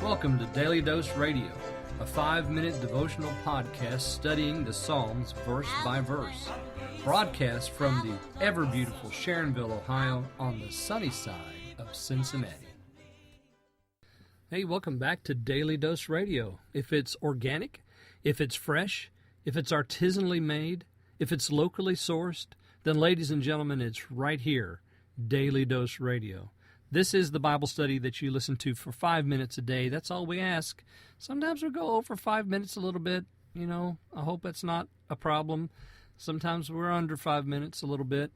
Welcome to Daily Dose Radio, a 5-minute devotional podcast studying the Psalms verse by verse. Broadcast from the ever-beautiful Sharonville, Ohio, on the sunny side of Cincinnati. Hey, welcome back to Daily Dose Radio. If it's organic, if it's fresh, if it's artisanally made, if it's locally sourced, then ladies and gentlemen, it's right here, Daily Dose Radio. This is the Bible study that you listen to for 5 minutes a day. That's all we ask. Sometimes we go over 5 minutes a little bit. I hope that's not a problem. Sometimes we're under 5 minutes a little bit.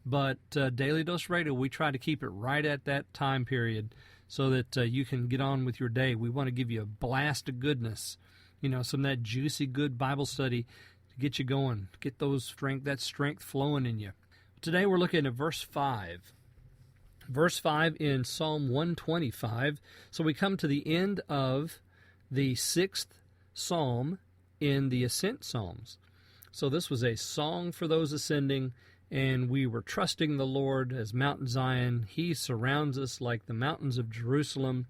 But Daily Dose Radio, we try to keep it right at that time period so that you can get on with your day. We want to give you a blast of goodness, some of that juicy, good Bible study to get you going, get that strength flowing in you. Today we're looking at verse 5. Verse 5 in Psalm 125. So we come to the end of the 6th psalm in the Ascent Psalms. So this was a song for those ascending, and we were trusting the Lord as Mount Zion. He surrounds us like the mountains of Jerusalem,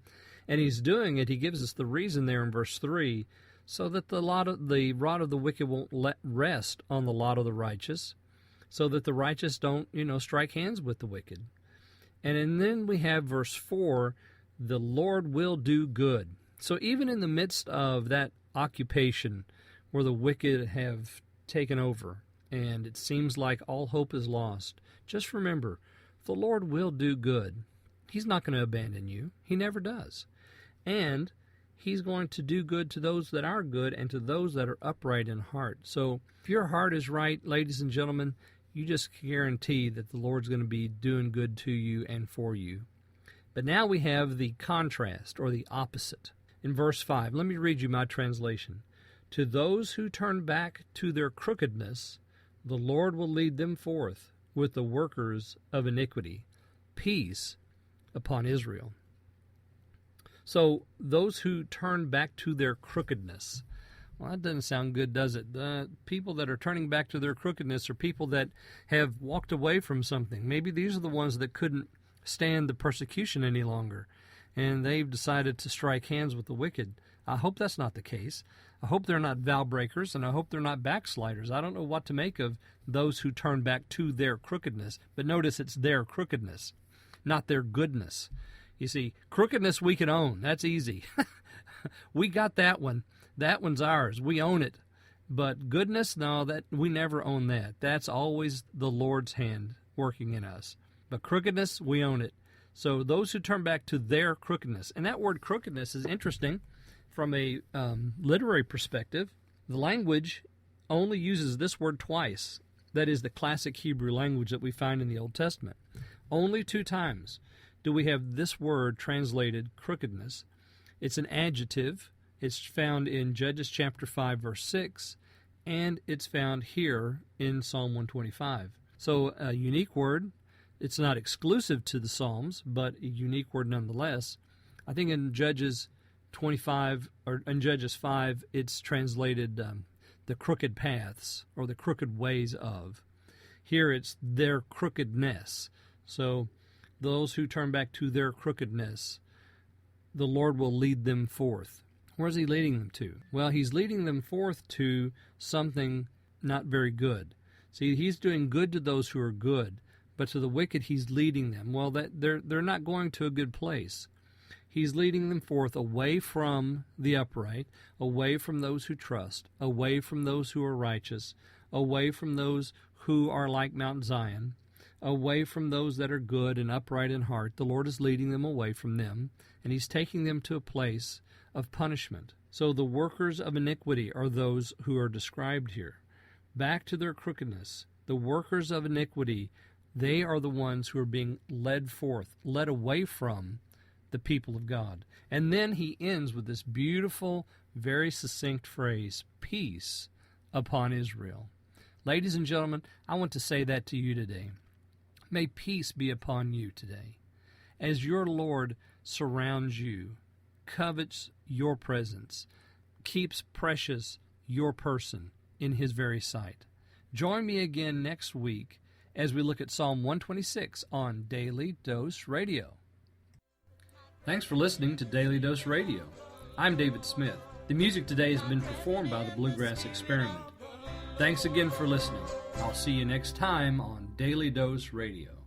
and He's doing it. He gives us the reason there in verse 3, so that the rod of the wicked won't let rest on the lot of the righteous, so that the righteous don't, strike hands with the wicked. And then we have verse 4, the Lord will do good. So even in the midst of that occupation where the wicked have taken over and it seems like all hope is lost, just remember, the Lord will do good. He's not going to abandon you. He never does. And He's going to do good to those that are good and to those that are upright in heart. So if your heart is right, ladies and gentlemen, you just guarantee that the Lord's going to be doing good to you and for you. But now we have the contrast, or the opposite. In verse 5, let me read you my translation. To those who turn back to their crookedness, the Lord will lead them forth with the workers of iniquity. Peace upon Israel. So, those who turn back to their crookedness. Well, that doesn't sound good, does it? The people that are turning back to their crookedness are people that have walked away from something. Maybe these are the ones that couldn't stand the persecution any longer, and they've decided to strike hands with the wicked. I hope that's not the case. I hope they're not vow breakers, and I hope they're not backsliders. I don't know what to make of those who turn back to their crookedness. But notice it's their crookedness, not their goodness. You see, crookedness we can own. That's easy. We got that one. That one's ours. We own it. But goodness, no, that we never own that. That's always the Lord's hand working in us. But crookedness, we own it. So those who turn back to their crookedness, and that word crookedness is interesting from a literary perspective. The language only uses this word twice. That is the classic Hebrew language that we find in the Old Testament. Only 2 times do we have this word translated crookedness. It's an adjective. It's found in Judges chapter 5, verse 6, and it's found here in Psalm 125. So a unique word. It's not exclusive to the Psalms, but a unique word nonetheless. I think in Judges 25, or in Judges 5, it's translated the crooked paths, or the crooked ways of. Here it's their crookedness. So those who turn back to their crookedness, the Lord will lead them forth. Where's He leading them to? Well, He's leading them forth to something not very good. See, He's doing good to those who are good, but to the wicked He's leading them. Well, they're not going to a good place. He's leading them forth away from the upright, away from those who trust, away from those who are righteous, away from those who are like Mount Zion, away from those that are good and upright in heart. The Lord is leading them away from them, and He's taking them to a place of punishment. So the workers of iniquity are those who are described here. Back to their crookedness. The workers of iniquity, they are the ones who are being led forth, led away from the people of God. And then he ends with this beautiful, very succinct phrase, peace upon Israel. Ladies and gentlemen, I want to say that to you today. May peace be upon you today. As your Lord surrounds you, covets your presence, keeps precious your person in His very sight. Join me again next week as we look at Psalm 126 on Daily Dose Radio. Thanks for listening to Daily Dose Radio. I'm David Smith. The music today has been performed by the Bluegrass Experiment. Thanks again for listening. I'll see you next time on Daily Dose Radio.